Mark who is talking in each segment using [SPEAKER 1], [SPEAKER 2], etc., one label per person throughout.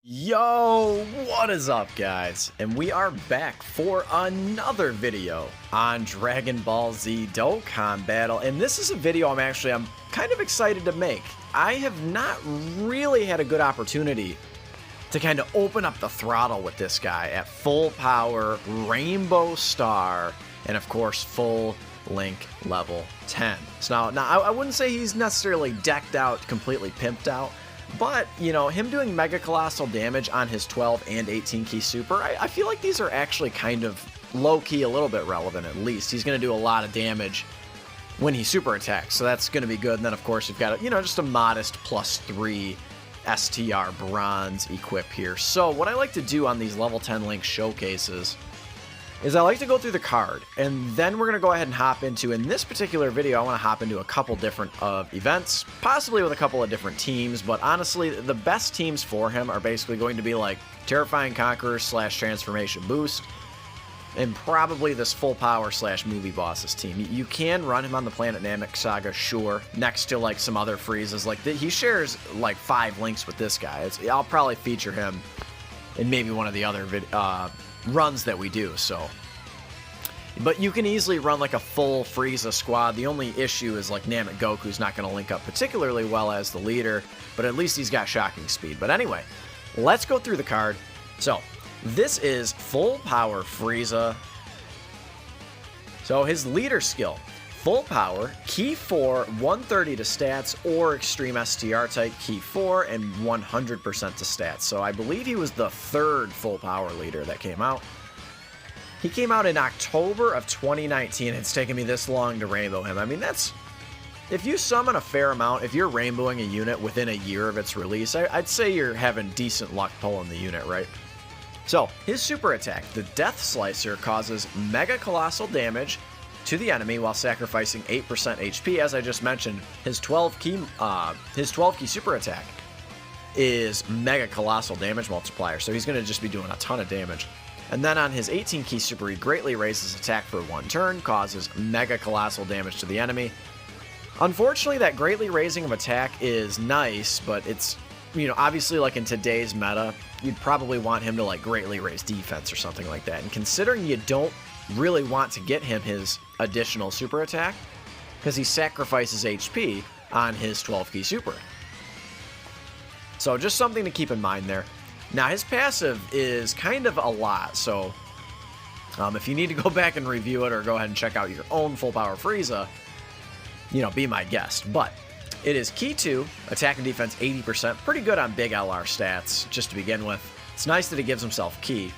[SPEAKER 1] Yo, what is up guys? And we are back for another video on Dragon Ball Z Dokkan Battle, and this is a video I'm kind of excited to make. I have not really had a good opportunity to kind of open up the throttle with this guy at full power, Rainbow Star, and of course full Link level 10. So now I wouldn't say he's necessarily decked out, completely pimped out, but, you know, him doing Mega Colossal damage on his 12 and 18 key super, I feel like these are actually kind of low-key a little bit relevant at least. He's going to do a lot of damage when he super attacks, so that's going to be good. And then, of course, we've got, you know, just a modest +3 STR Bronze equip here. So what I like to do on these level 10 Link showcases is I like to go through the card, and then we're going to go ahead and hop into, in this particular video, I want to hop into a couple different events, possibly with a couple of different teams, but honestly, the best teams for him are basically going to be like Terrifying Conqueror / Transformation Boost, and probably this Full Power / Movie Bosses team. You can run him on the Planet Namek Saga, sure, next to like some other Friezas. Like he shares like 5 links with this guy. I'll probably feature him in maybe one of the other runs that we do, so. But you can easily run like a full Frieza squad. The only issue is like Namek Goku's not going to link up particularly well as the leader, but at least he's got shocking speed. But anyway, let's go through the card. So, this is Full Power Frieza. So his leader skill, Full Power, Key 4, 130 to stats, or Extreme STR type, Key 4, and 100% to stats. So I believe he was the 3rd Full Power leader that came out. He came out in October of 2019. It's taken me this long to rainbow him. I mean, that's... If you summon a fair amount, if you're rainbowing a unit within a year of its release, I'd say you're having decent luck pulling the unit, right? So, his super attack, the Death Slicer, causes Mega Colossal damage to the enemy while sacrificing 8% HP. As I just mentioned, his 12 key super attack is Mega Colossal damage multiplier, so he's going to just be doing a ton of damage. And then on his 18 key super, he greatly raises attack for 1 turn, causes Mega Colossal damage to the enemy. Unfortunately, that greatly raising of attack is nice, but it's, you know, obviously like in today's meta, you'd probably want him to like greatly raise defense or something like that. And considering you don't really want to get him his additional super attack, because he sacrifices HP on his 12 key super. So just something to keep in mind there. Now his passive is kind of a lot, so if you need to go back and review it or go ahead and check out your own Full Power Frieza, you know, be my guest. But it is Key 2, attack and defense 80%, pretty good on big LR stats just to begin with. It's nice that he gives himself Key.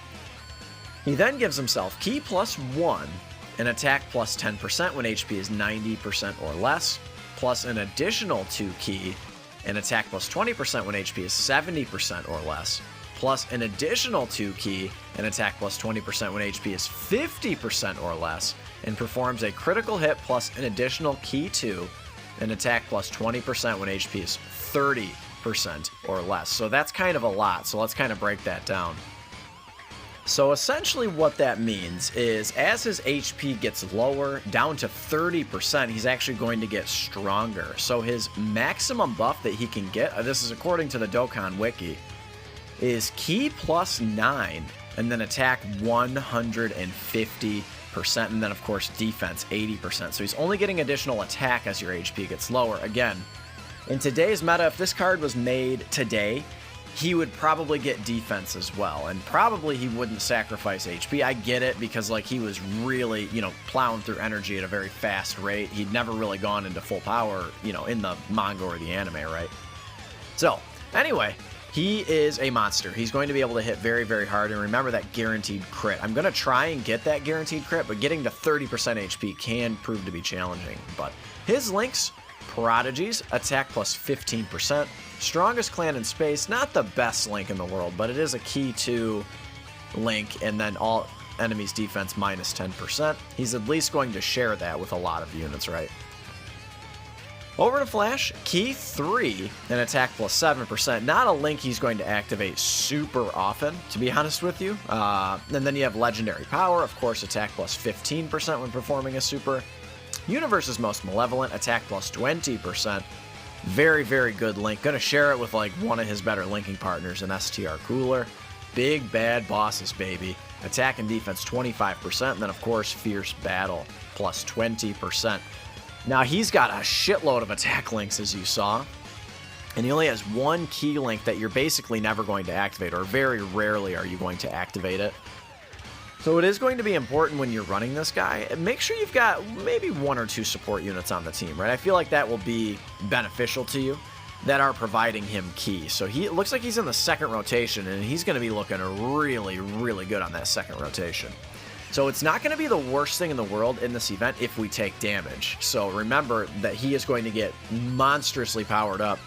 [SPEAKER 1] He then gives himself Key +1, and attack +10% when HP is 90% or less, plus an additional 2 Key, and attack +20% when HP is 70% or less, plus an additional 2 Key, and attack +20% when HP is 50% or less, and performs a critical hit plus an additional Key 2, and attack +20% when HP is 30% or less. So that's kind of a lot, so let's kind of break that down. So essentially what that means is as his HP gets lower, down to 30%, he's actually going to get stronger. So his maximum buff that he can get, this is according to the Dokkan Wiki, is Key +9, and then attack 150%, and then of course defense 80%. So he's only getting additional attack as your HP gets lower. Again, in today's meta, if this card was made today, he would probably get defense as well, and probably he wouldn't sacrifice HP. I get it, because like he was really, you know, plowing through energy at a very fast rate. He'd never really gone into full power, you know, in the manga or the anime, right? So, anyway, he is a monster. He's going to be able to hit very, very hard, and remember that guaranteed crit. I'm going to try and get that guaranteed crit, but getting to 30% HP can prove to be challenging. But his links, Prodigies, attack +15%. Strongest clan in space, not the best link in the world, but it is a Key 2 link, and then all enemies defense -10%. He's at least going to share that with a lot of units, right? Over to Flash, Key 3, and attack +7%. Not a link he's going to activate super often, to be honest with you. And then you have Legendary Power, of course, attack +15% when performing a super. Universe's Most Malevolent, attack +20%. Very, very good link. Gonna share it with like one of his better linking partners, an STR Cooler. Big bad bosses, baby. Attack and defense 25%, and then of course Fierce Battle plus 20%. Now he's got a shitload of attack links, as you saw, and he only has one key link that you're basically never going to activate, or very rarely are you going to activate it. So it is going to be important when you're running this guy. Make sure you've got maybe 1 or 2 support units on the team, right? I feel like that will be beneficial to you, that are providing him key. So it looks like he's in the second rotation, and he's going to be looking really, really good on that second rotation. So it's not going to be the worst thing in the world in this event if we take damage. So remember that he is going to get monstrously powered up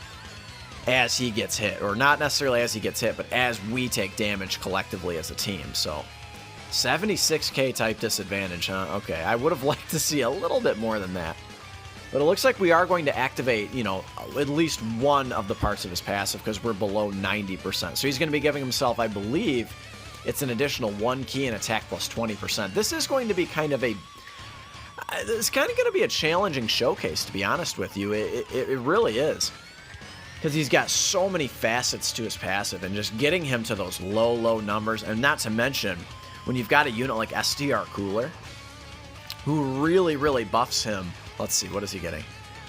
[SPEAKER 1] as he gets hit, or not necessarily as he gets hit, but as we take damage collectively as a team. So 76k type disadvantage, huh? Okay, I would have liked to see a little bit more than that. But it looks like we are going to activate, you know, at least one of the parts of his passive because we're below 90%. So he's going to be giving himself, I believe, it's an additional 1 key and attack plus 20%. This is going to be kind of a... It's kind of going to be a challenging showcase, to be honest with you. It really is. Because he's got so many facets to his passive, and just getting him to those low numbers, and not to mention, when you've got a unit like STR Cooler, who really buffs him. Let's see, what is he getting?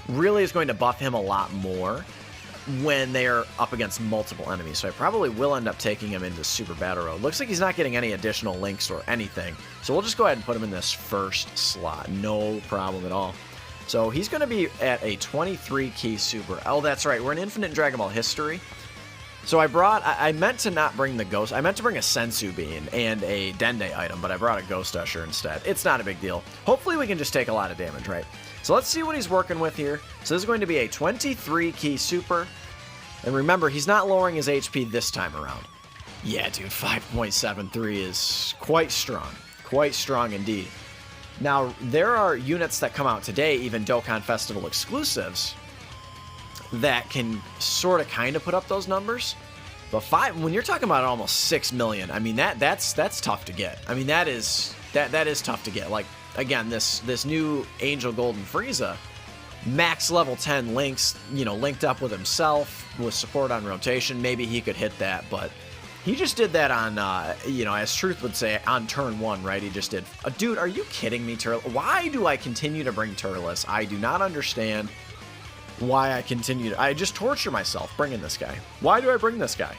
[SPEAKER 1] Really is going to buff him a lot more when they're up against multiple enemies. So I probably will end up taking him into Super Battle Road. Looks like he's not getting any additional links or anything. So we'll just go ahead and put him in this first slot. No problem at all. So he's going to be at a 23 key super. Oh, that's right. We're in Infinite Dragon Ball history. So I meant to not bring the Ghost. I meant to bring a Sensu Bean and a Dende item, but I brought a Ghost Usher instead. It's not a big deal. Hopefully we can just take a lot of damage, right? So let's see what he's working with here. So this is going to be a 23 key super. And remember, he's not lowering his HP this time around. Yeah, dude, 5.73 is quite strong. Quite strong indeed. Now, there are units that come out today, even Dokkan Festival exclusives, that can sort of kind of put up those numbers. But when you're talking about almost 6 million, I mean, that's tough to get. I mean, that is tough to get. Like, again, this new Angel Golden Frieza, max level 10 links, you know, linked up with himself, with support on rotation, maybe he could hit that, but he just did that on, you know, as Truth would say, on turn 1, right? He just did. Dude, are you kidding me, Turles? Why do I continue to bring Turles? I do not understand why I continue to... I just torture myself bringing this guy. Why do I bring this guy?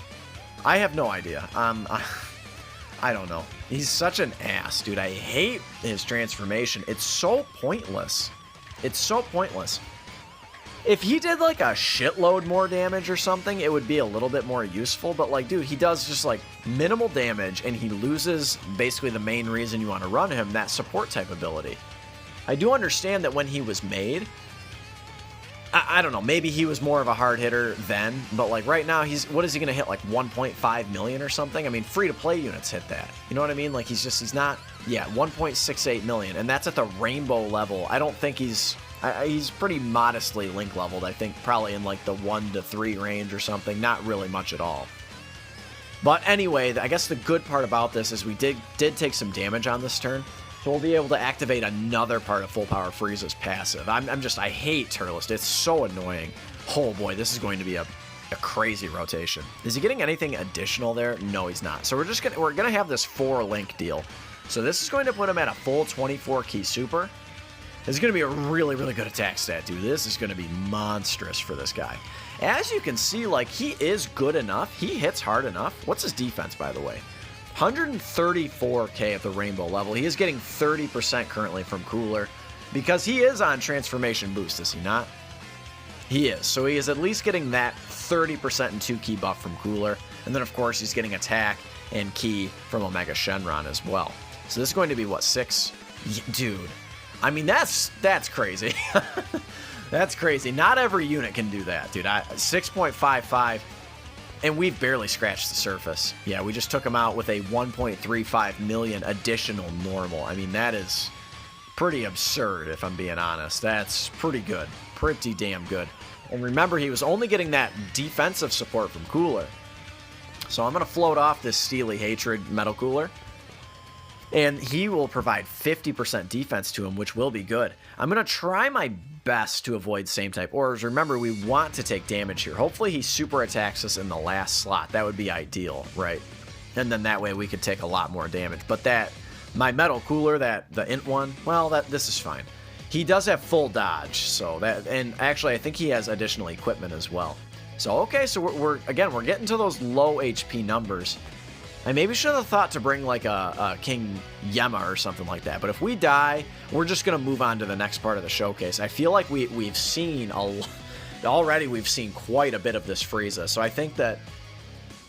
[SPEAKER 1] I have no idea. I don't know. He's such an ass, dude. I hate his transformation. It's so pointless. It's so pointless. If he did like a shitload more damage or something, it would be a little bit more useful. But like, dude, he does just like minimal damage, and he loses basically the main reason you want to run him, that support type ability. I do understand that when he was made, I don't know, maybe he was more of a hard hitter then, but like right now, what is he going to hit, like 1.5 million or something? I mean, free-to-play units hit that. You know what I mean? Like, he's not, yeah, 1.68 million, and that's at the rainbow level. I don't think he's pretty modestly link leveled. I think probably in like the 1 to 3 range or something, not really much at all. But anyway, I guess the good part about this is we did take some damage on this turn. So we'll be able to activate another part of Full Power Frieza's passive. I hate Turles. It's so annoying. Oh boy, this is going to be a crazy rotation. Is he getting anything additional there? No, he's not. So we're gonna have this 4-link deal. So this is going to put him at a full 24 key super. This is going to be a really good attack stat, dude. This is going to be monstrous for this guy. As you can see, like, he is good enough. He hits hard enough. What's his defense, by the way? 134k at the rainbow level. He is getting 30% currently from Cooler because he is on transformation boost, is he not? He is. So he is at least getting that 30% and 2 key buff from Cooler. And then, of course, he's getting attack and key from Omega Shenron as well. So this is going to be, what, 6? Dude. I mean, that's crazy. That's crazy. Not every unit can do that, dude. 6.55. And we've barely scratched the surface. Yeah, we just took him out with a 1.35 million additional normal. I mean, that is pretty absurd, if I'm being honest. That's pretty good. Pretty damn good. And remember, he was only getting that defensive support from Cooler. So I'm going to float off this Steely Hatred Metal Cooler. And he will provide 50% defense to him, which will be good. I'm going to try my best to avoid same type orbs. Remember, we want to take damage here. Hopefully he super attacks us in the last slot. That would be ideal, right? And then that way we could take a lot more damage. But my metal cooler, the int one, well, this is fine. He does have full dodge, so and actually I think he has additional equipment as well. So okay, so we're getting to those low HP numbers. I maybe should have thought to bring like a King Yema or something like that. But if we die, we're just going to move on to the next part of the showcase. I feel like we've seen already we've seen quite a bit of this Frieza. So I think that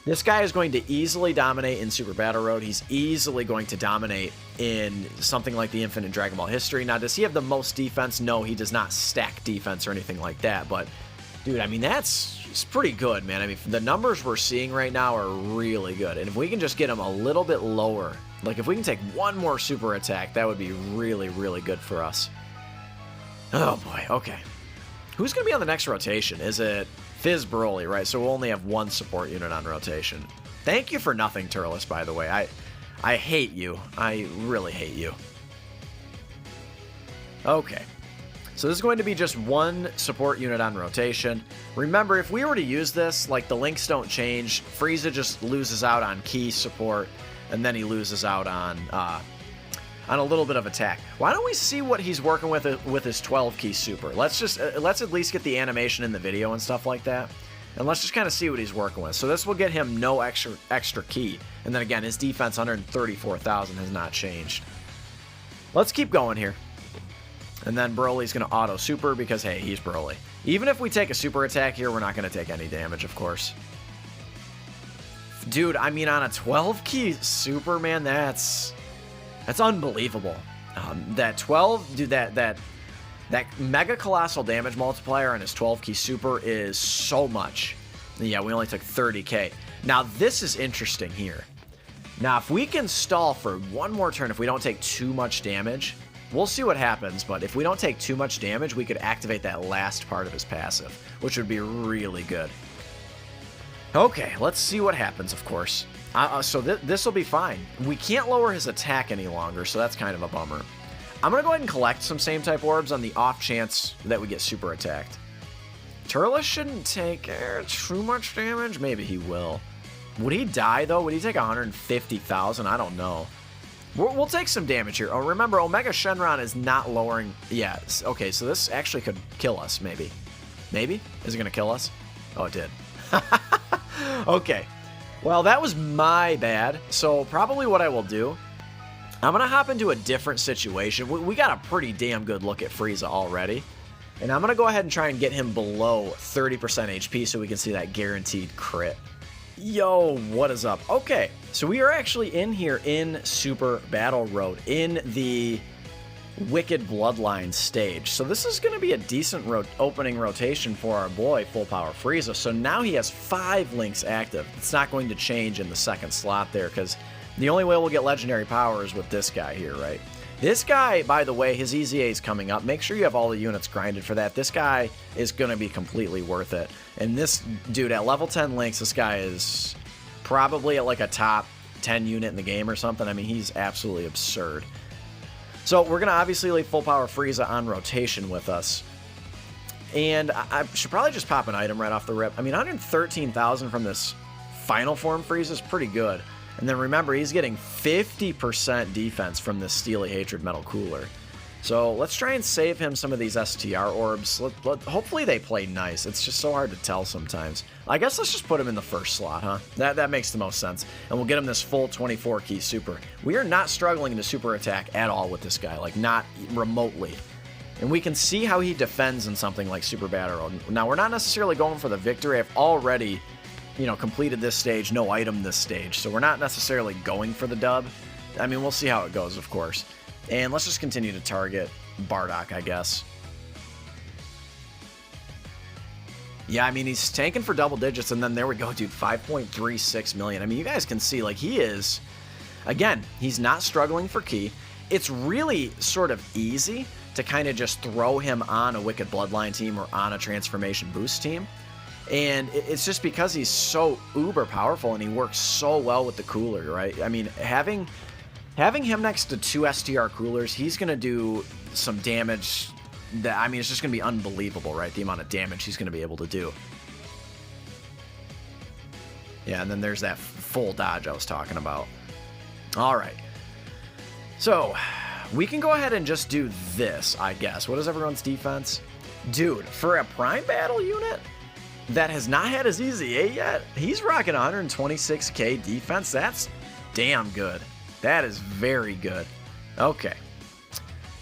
[SPEAKER 1] this guy is going to easily dominate in Super Battle Road. He's easily going to dominate in something like the Infinite Dragon Ball history. Now, does he have the most defense? No, he does not stack defense or anything like that. But, dude, I mean, it's pretty good, man. I mean, the numbers we're seeing right now are really good. And if we can just get him a little bit lower, like if we can take one more super attack, that would be really, really good for us. Oh, boy. Okay. Who's going to be on the next rotation? Is it Fizz Broly, right? So we'll only have one support unit on rotation. Thank you for nothing, Turles, by the way. I hate you. I really hate you. Okay. So this is going to be just one support unit on rotation. Remember, if we were to use this, like the links don't change. Frieza just loses out on key support, and then he loses out on a little bit of attack. Why don't we see what he's working with his 12 key super? Let's at least get the animation in the video and stuff like that, and let's just kind of see what he's working with. So this will get him no extra key, and then again, his defense 134,000 has not changed. Let's keep going here. And then Broly's going to auto super because, hey, he's Broly. Even if we take a super attack here, we're not going to take any damage, of course. Dude, I mean, on a 12 key super, man, that's unbelievable. That 12, dude, that mega colossal damage multiplier on his 12 key super is so much. Yeah, we only took 30k. Now, this is interesting here. Now, if we can stall for one more turn, if we don't take too much damage, we'll see what happens, but if we don't take too much damage, we could activate that last part of his passive, which would be really good. Okay, let's see what happens, of course. So this will be fine. We can't lower his attack any longer, so that's kind of a bummer. I'm going to go ahead and collect some same-type orbs on the off chance that we get super attacked. Turles shouldn't take too much damage. Maybe he will. Would he die, though? Would he take 150,000? I don't know. We'll take some damage here. Oh, remember, Omega Shenron is not lowering... Yeah, okay, so this actually could kill us, maybe. Maybe? Is it going to kill us? Oh, it did. Okay. Well, that was my bad. So probably what I will do, I'm going to hop into a different situation. We got a pretty damn good look at Frieza already. And I'm going to go ahead and try and get him below 30% HP so we can see that guaranteed crit. Yo, what is up? Okay, so we are actually in here in Super Battle Road in the Wicked Bloodline stage. So this is going to be a decent opening rotation for our boy, Full Power Frieza. So now he has 5 links active. It's not going to change in the second slot there because the only way we'll get legendary power is with this guy here, right? This guy, by the way, his EZA is coming up. Make sure you have all the units grinded for that. This guy is going to be completely worth it. And this dude, at level 10 links, this guy is probably at like a top 10 unit in the game or something. I mean, he's absolutely absurd. So we're going to obviously leave Full Power Frieza on rotation with us. And I should probably just pop an item right off the rip. I mean, 113,000 from this final form Frieza is pretty good. And then remember, he's getting 50% defense from this Steely Hatred Metal Cooler. So let's try and save him some of these STR orbs. Hopefully they play nice. It's just so hard to tell sometimes. I guess let's just put him in the first slot, huh? That makes the most sense. And we'll get him this full 24 key super. We are not struggling to super attack at all with this guy, like not remotely. And we can see how he defends in something like Super Battle Road. Now, we're not necessarily going for the victory. I've already, completed this stage, no item this stage. So we're not necessarily going for the dub. I mean, we'll see how it goes, of course. And let's just continue to target Bardock, I guess. Yeah, I mean, he's tanking for double digits, and then there we go, dude, 5.36 million. I mean, you guys can see, like, he is, again, he's not struggling for key. It's really sort of easy to kind of just throw him on a Wicked Bloodline team or on a Transformation Boost team. And it's just because he's so uber powerful and he works so well with the cooler, right? I mean, having Having him next to 2 STR coolers, he's going to do some damage that, I mean, it's just going to be unbelievable, right? The amount of damage he's going to be able to do. Yeah, and then there's that full dodge I was talking about. All right. So, we can go ahead and just do this, I guess. What is everyone's defense? Dude, for a Prime Battle unit that has not had his Easy 8 yet, he's rocking 126k defense. That's damn good. That is very good. Okay.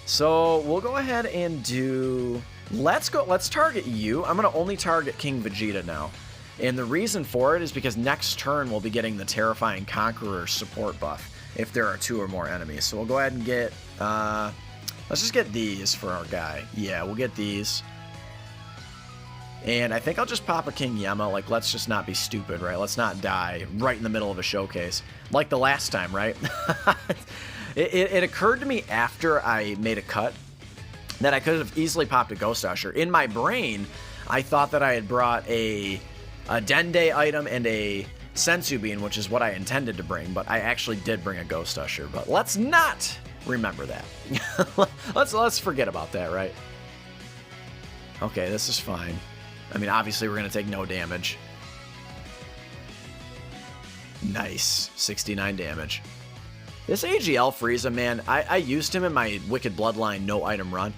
[SPEAKER 1] So, we'll go ahead and do... Let's target you. I'm going to only target King Vegeta now. And the reason for it is because next turn we'll be getting the Terrifying Conqueror support buff if there are 2 or more enemies. So we'll go ahead and get... let's just get these for our guy. Yeah, we'll get these. And I think I'll just pop a King Yama. Like, let's just not be stupid, right? Let's not die right in the middle of a showcase. Like the last time, right? It occurred to me after I made a cut that I could have easily popped a Ghost Usher. In my brain, I thought that I had brought a Dende item and a Sensu Bean, which is what I intended to bring, but I actually did bring a Ghost Usher. But let's not remember that. let's forget about that, right? Okay, this is fine. I mean, obviously we're going to take no damage. Nice. 69 damage. This AGL Frieza, man, I used him in my Wicked Bloodline no item run.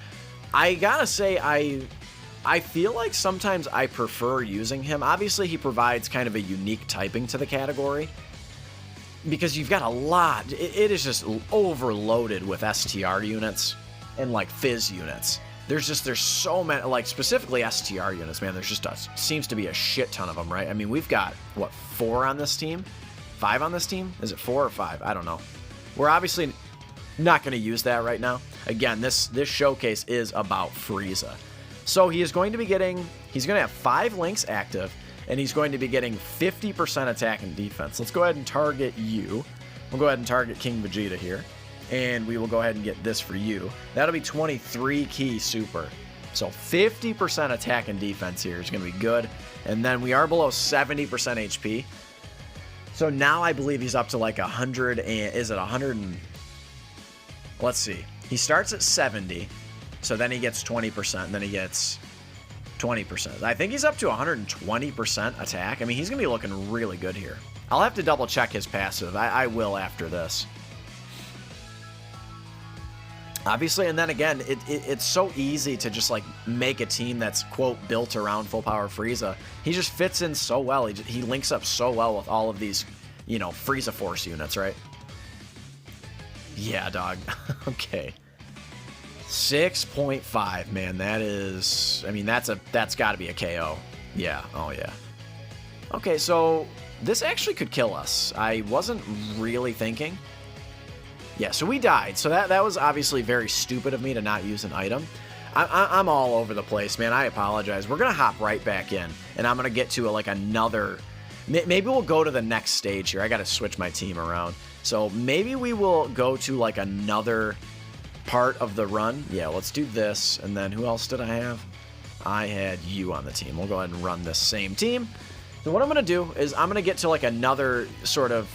[SPEAKER 1] I gotta say, I feel like sometimes I prefer using him. Obviously, he provides kind of a unique typing to the category because you've got a lot. It is just overloaded with STR units and like Fizz units. There's so many, like specifically STR units, man. There's just seems to be a shit ton of them, right? I mean, we've got, what, 4 on this team? 5 on this team? Is it 4 or 5? I don't know. We're obviously not going to use that right now. Again, this showcase is about Frieza. So he is going to be getting, he's going to have 5 links active, and he's going to be getting 50% attack and defense. Let's go ahead and target you. We'll go ahead and target King Vegeta here. And we will go ahead and get this for you. That'll be 23 key super. So 50% attack and defense here is going to be good. And then we are below 70% HP. So now I believe he's up to like 100 and... Is it 100 and... Let's see. He starts at 70. So then he gets 20%. And then he gets 20%. I think he's up to 120% attack. I mean, he's going to be looking really good here. I'll have to double check his passive. I will after this. Obviously, and then again, it's so easy to just like make a team that's, quote, built around full power Frieza. He just fits in so well. He links up so well with all of these, you know, Frieza Force units, right? Yeah, dog. Okay. 6.5, man. That is, I mean, that's got to be a KO. Yeah. Oh, yeah. Okay, so this actually could kill us. I wasn't really thinking. Yeah, so we died. So that was obviously very stupid of me to not use an item. I'm all over the place, man. I apologize. We're going to hop right back in, and I'm going to get to like another... Maybe we'll go to the next stage here. I got to switch my team around. So maybe we will go to like another part of the run. Yeah, let's do this. And then who else did I have? I had you on the team. We'll go ahead and run this same team. So what I'm going to do is I'm going to get to like another sort of...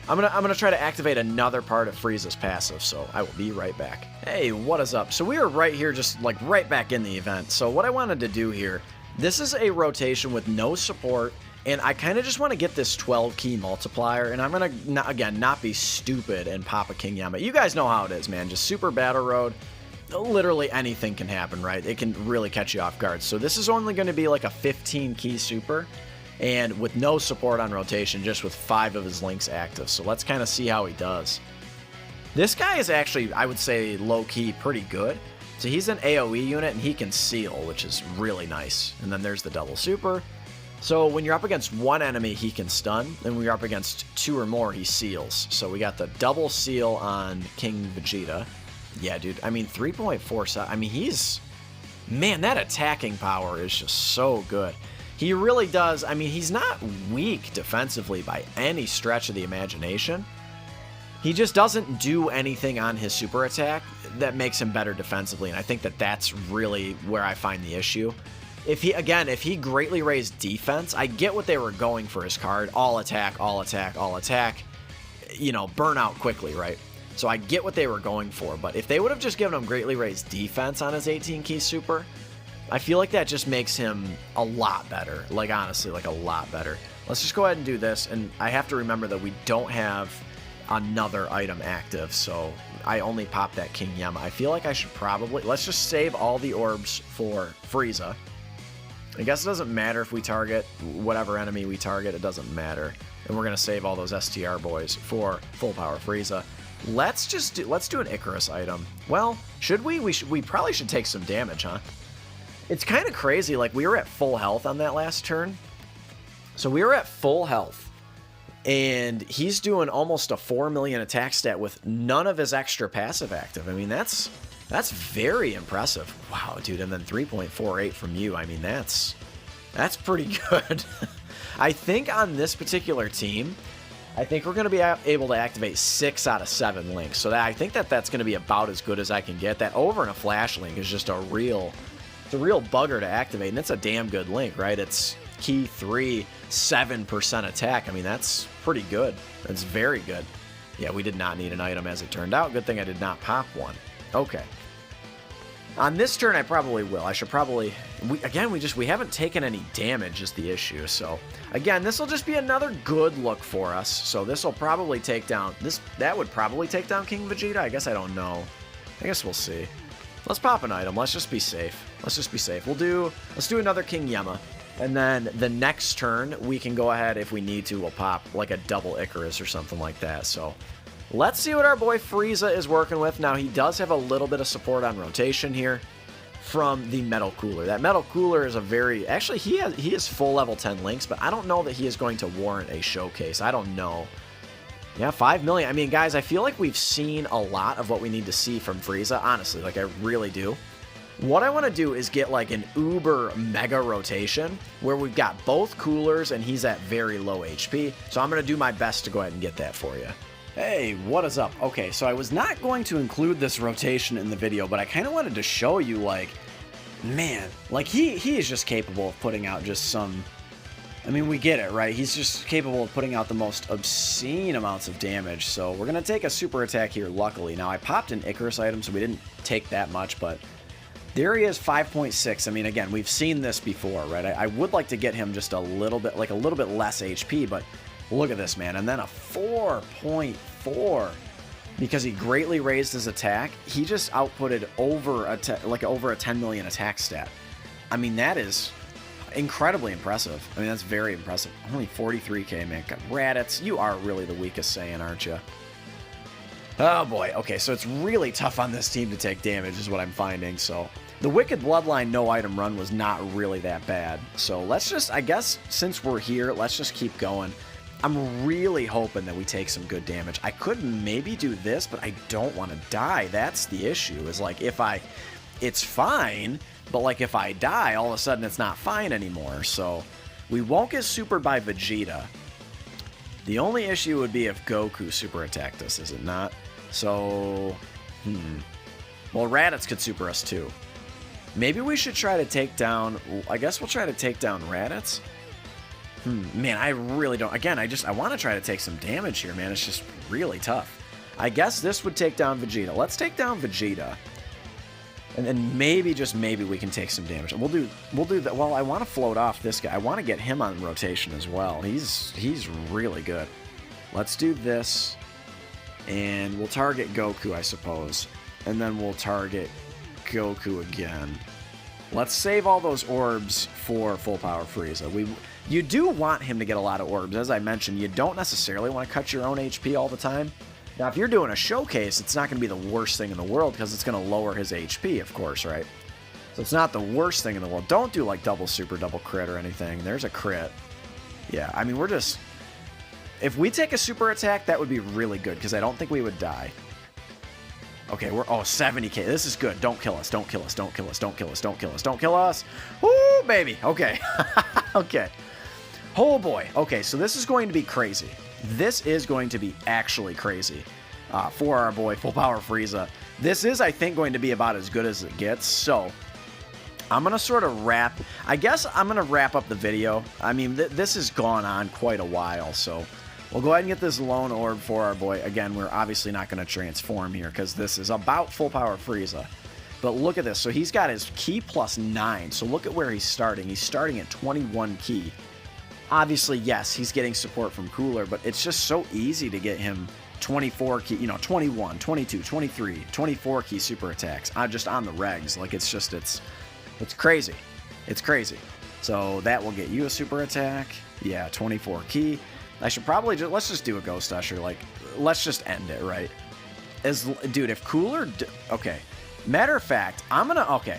[SPEAKER 1] I'm gonna try to activate another part of Frieza's passive, so I will be right back. Hey, what is up? So we are right here, just like right back in the event. So what I wanted to do here, this is a rotation with no support, and I kind of just want to get this 12 key multiplier, and I'm gonna, again, not be stupid and pop a King Yama. You guys know how it is, man. Just super battle road. Literally anything can happen, right? It can really catch you off guard. So this is only going to be like a 15 key super. And with no support on rotation, just with 5 of his links active. So let's kind of see how he does. This guy is actually, I would say, low-key pretty good. So he's an AoE unit, and he can seal, which is really nice. And then there's the double super. So when you're up against one enemy, he can stun. And when you're up against 2 or more, he seals. So we got the double seal on King Vegeta. Yeah, dude. I mean, 3.47. I mean, he's... Man, that attacking power is just so good. He really does. I mean, he's not weak defensively by any stretch of the imagination. He just doesn't do anything on his super attack that makes him better defensively, and I think that that's really where I find the issue. If he greatly raised defense, I get what they were going for his card. All attack, all attack, all attack. You know, burn out quickly, right? So I get what they were going for, but if they would have just given him greatly raised defense on his 18-key super, I feel like that just makes him a lot better. Like, honestly, like a lot better. Let's just go ahead and do this, and I have to remember that we don't have another item active, so I only popped that King Yama. I feel like I should probably... Let's just save all the orbs for Frieza. I guess it doesn't matter if we target whatever enemy we target. It doesn't matter. And we're going to save all those STR boys for full power Frieza. Let's do an Icarus item. Well, should we? We probably should take some damage, huh? It's kind of crazy. Like, we were at full health on that last turn. So we were at full health. And he's doing almost a 4 million attack stat with none of his extra passive active. I mean, that's very impressive. Wow, dude. And then 3.48 from you. I mean, that's pretty good. I think on this particular team, I think we're going to be able to activate 6 out of 7 links. So I think that's going to be about as good as I can get. That over and a flash link is just a real bugger to activate. And it's a damn good link, right? It's key 3, 7% attack. I mean, that's pretty good. That's very good. Yeah, we did not need an item as it turned out. Good thing I did not pop one. Okay. On this turn, I probably will. I should probably... we haven't taken any damage is the issue. So, again, this will just be another good look for us. So this will probably take down... That would probably take down King Vegeta? I guess I don't know. I guess we'll see. Let's pop an item. Let's just be safe. Let's just be safe. Let's do another King Yama. And then the next turn, we can go ahead, if we need to, we'll pop like a double Icarus or something like that. So let's see what our boy Frieza is working with. Now, he does have a little bit of support on rotation here from the Metal Cooler. That Metal Cooler is a very... Actually, he is full level 10 links, but I don't know that he is going to warrant a showcase. I don't know. Yeah, 5 million. I mean, guys, I feel like we've seen a lot of what we need to see from Frieza. Honestly, like, I really do. What I want to do is get like an uber mega rotation where we've got both coolers and he's at very low HP. So I'm going to do my best to go ahead and get that for you. Hey, what is up? Okay, so I was not going to include this rotation in the video, but I kind of wanted to show you, like, man, like he is just capable of putting out just some... I mean, we get it, right? He's just capable of putting out the most obscene amounts of damage. So we're going to take a super attack here, luckily. Now, I popped an Icarus item, so we didn't take that much, but... There he is, 5.6. I mean, again, we've seen this before, right? I would like to get him just a little bit, like a little bit less HP, but look at this, man. And then a 4.4 because he greatly raised his attack. He just outputted over a 10 million attack stat. I mean, that is incredibly impressive. I mean, that's very impressive. Only 43k, man. Raditz, you are really the weakest Saiyan, aren't you? Oh boy, okay, so it's really tough on this team to take damage is what I'm finding, so... The Wicked Bloodline no item run was not really that bad, so let's just, I guess, since we're here, let's just keep going. I'm really hoping that we take some good damage. I could maybe do this, but I don't want to die. That's the issue, is like, it's fine, but like if I die, all of a sudden it's not fine anymore, so... We won't get supered by Vegeta. The only issue would be if Goku super attacked us, is it not? So, well, Raditz could super us too. Maybe we should try to take down... I guess we'll try to take down Raditz. Man, I really don't... Again, I want to try to take some damage here, man. It's just really tough. I guess this would take down Vegeta. Let's take down Vegeta. And then maybe, just maybe, we can take some damage. And we'll do that. Well, I want to float off this guy. I want to get him on rotation as well. He's really good. Let's do this. And we'll target Goku, I suppose. And then we'll target Goku again. Let's save all those orbs for full power Frieza. You do want him to get a lot of orbs. As I mentioned, you don't necessarily want to cut your own HP all the time. Now, if you're doing a showcase, it's not going to be the worst thing in the world because it's going to lower his HP, of course, right? So it's not the worst thing in the world. Don't do like double super, double crit or anything. There's a crit. Yeah, I mean, we're just... If we take a super attack, that would be really good because I don't think we would die. Okay, we're... Oh, 70k. This is good. Don't kill us. Don't kill us. Don't kill us. Don't kill us. Don't kill us. Don't kill us. Woo, baby. Okay. Okay. Oh, boy. Okay, so this is going to be crazy. This is going to be actually crazy for our boy Full Power Frieza. This is, I think, going to be about as good as it gets. So I'm going to sort of I guess I'm going to wrap up the video. I mean, this has gone on quite a while. So We'll go ahead and get this lone orb for our boy. Again, we're obviously not going to transform here because this is about full power Frieza. But look at this. So he's got his ki plus 9. So look at where he's starting. He's starting at 21 ki. Obviously, yes, he's getting support from Cooler, but it's just so easy to get him 24 ki, you know, 21, 22, 23, 24 ki super attacks. Just on the regs. Like, it's just, it's crazy. It's crazy. So that will get you a super attack. Yeah, 24 ki. I should probably just, let's just do a Ghost Usher. Like, let's just end it, right? Dude, if Cooler, okay. Matter of fact, okay.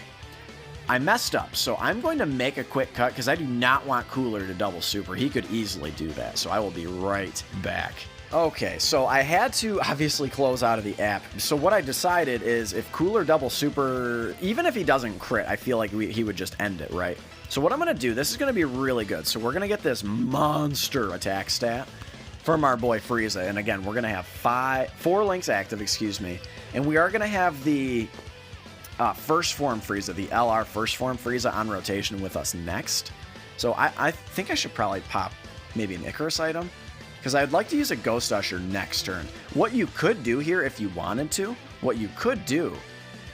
[SPEAKER 1] I messed up, so I'm going to make a quick cut because I do not want Cooler to double super. He could easily do that, so I will be right back. Okay, so I had to obviously close out of the app. So what I decided is if Cooler double super, even if he doesn't crit, I feel like he would just end it, right? So what I'm going to do, this is going to be really good. So we're going to get this monster attack stat from our boy Frieza. And again, we're going to have 4 links active, excuse me. And we are going to have the first form Frieza, the LR first form Frieza on rotation with us next. So I think I should probably pop maybe an Icarus item, because I'd like to use a Ghost Usher next turn. What you could do here, if you wanted to, what you could do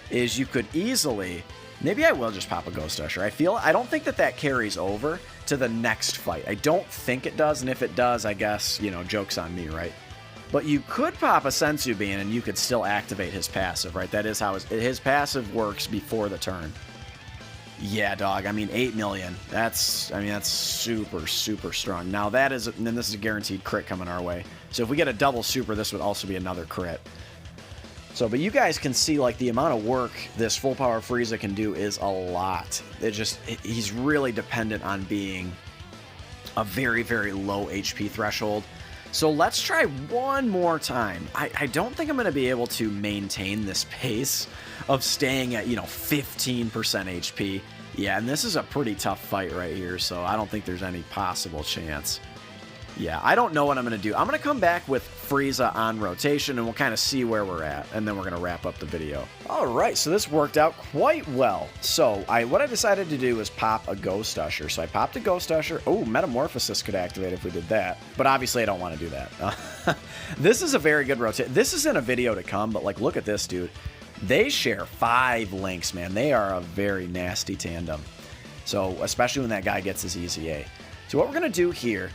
[SPEAKER 1] is you could easily, maybe I will just pop a Ghost Usher. I don't think that carries over to the next fight. I don't think it does, and if it does, I guess, you know, joke's on me, right? But you could pop a Senzu Bean and you could still activate his passive, right? That is how his passive works before the turn. Yeah, dog. I mean, 8 million. That's super, super strong. Now that is, and then this is a guaranteed crit coming our way. So if we get a double super, this would also be another crit. So, but you guys can see, like, the amount of work this full power Frieza can do is a lot. He's really dependent on being a very, very low HP threshold. So let's try one more time. I don't think I'm going to be able to maintain this pace of staying at, you know, 15% HP. Yeah, and this is a pretty tough fight right here, so I don't think there's any possible chance. Yeah, I don't know what I'm going to do. I'm going to come back with Frieza on rotation, and we'll kind of see where we're at, and then we're going to wrap up the video. All right, so this worked out quite well. So what I decided to do was pop a Ghost Usher. So I popped a Ghost Usher. Oh, Metamorphosis could activate if we did that, but obviously I don't want to do that. This is a very good rotation. This is in a video to come, but, like, look at this, dude. They share 5 links, man. They are a very nasty tandem. So, especially when that guy gets his EZA. So what we're going to do here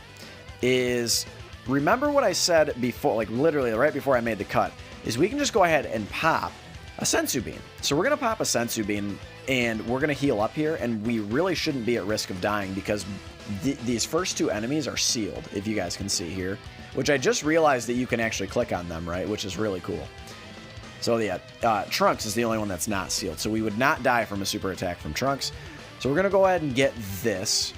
[SPEAKER 1] is, remember what I said before, like literally right before I made the cut, is we can just go ahead and pop a Senzu Bean. So we're going to pop a Senzu Bean, and we're going to heal up here, and we really shouldn't be at risk of dying because these first 2 enemies are sealed, if you guys can see here, which I just realized that you can actually click on them, right, which is really cool. So yeah, Trunks is the only one that's not sealed, so we would not die from a super attack from Trunks. So we're going to go ahead and get this,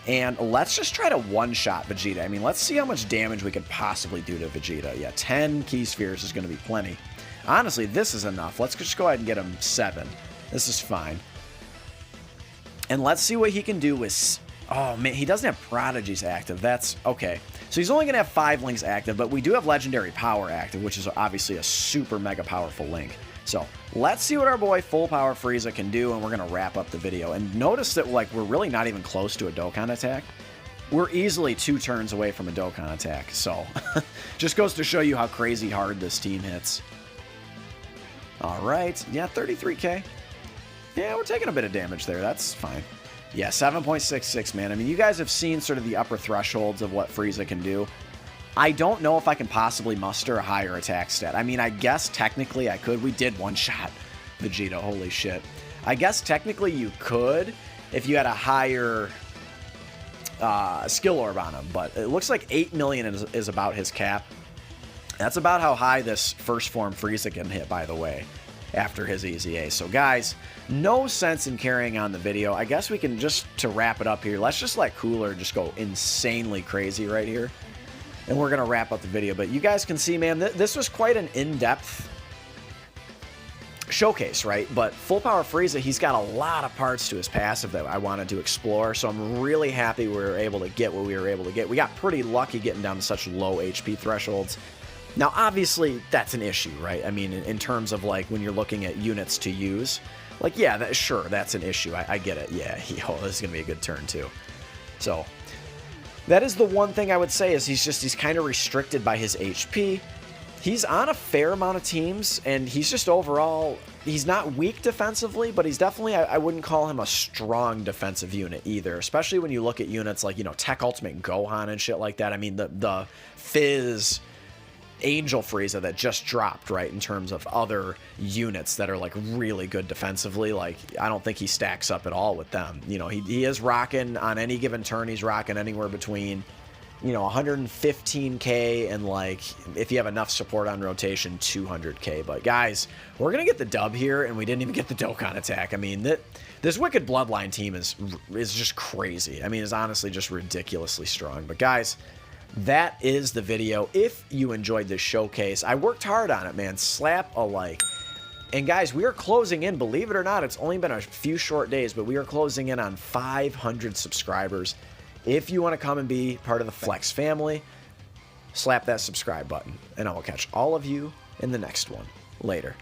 [SPEAKER 1] and let's just try to one-shot Vegeta. I mean, let's see how much damage we could possibly do to Vegeta. Yeah, 10 Ki Spheres is going to be plenty. Honestly, this is enough. Let's just go ahead and get him 7. This is fine. And let's see what he can do with... Oh, man, he doesn't have Prodigies active. That's... Okay. So he's only going to have 5 links active, but we do have Legendary Power active, which is obviously a super mega powerful link. So let's see what our boy Full Power Frieza can do, and we're going to wrap up the video. And notice that, like, we're really not even close to a Dokkan attack. We're easily 2 turns away from a Dokkan attack. So just goes to show you how crazy hard this team hits. All right. Yeah, 33k. Yeah, we're taking a bit of damage there. That's fine. Yeah, 7.66, man. I mean, you guys have seen sort of the upper thresholds of what Frieza can do. I don't know if I can possibly muster a higher attack stat. I mean, I guess technically I could. We did one-shot Vegeta. Holy shit. I guess technically you could if you had a higher skill orb on him, but it looks like 8 million is about his cap. That's about how high this first form Frieza can hit, by the way, after his EZA. So guys, no sense in carrying on the video. I guess we can just, to wrap it up here, let's just let Cooler just go insanely crazy right here. And we're going to wrap up the video. But you guys can see, man, this was quite an in-depth showcase, right? But Full Power Frieza, he's got a lot of parts to his passive that I wanted to explore. So I'm really happy we were able to get what we were able to get. We got pretty lucky getting down to such low HP thresholds. Now, obviously, that's an issue, right? I mean, in terms of, like, when you're looking at units to use. Like, yeah, sure, that's an issue. I get it. Yeah, this is going to be a good turn, too. So, That is the one thing I would say is he's kind of restricted by his HP. He's on a fair amount of teams, and he's just overall, he's not weak defensively, but he's definitely, I wouldn't call him a strong defensive unit either, especially when you look at units like, you know, Tech Ultimate Gohan and shit like that. I mean, the Fizz Angel Frieza that just dropped, right, in terms of other units that are, like, really good defensively. Like, I don't think he stacks up at all with them. You know, he is rocking, on any given turn, he's rocking anywhere between, you know, 115k and, like, if you have enough support on rotation, 200k. But guys, we're gonna get the dub here, and we didn't even get the Dokkan attack. I mean, this Wicked Bloodline team is just crazy. I mean, it's honestly just ridiculously strong. But guys, that is the video. If you enjoyed this showcase, I worked hard on it, man. Slap a like. And guys, we are closing in, believe it or not, it's only been a few short days, but we are closing in on 500 subscribers. If you want to come and be part of the Flex family, slap that subscribe button, and I will catch all of you in the next one. Later.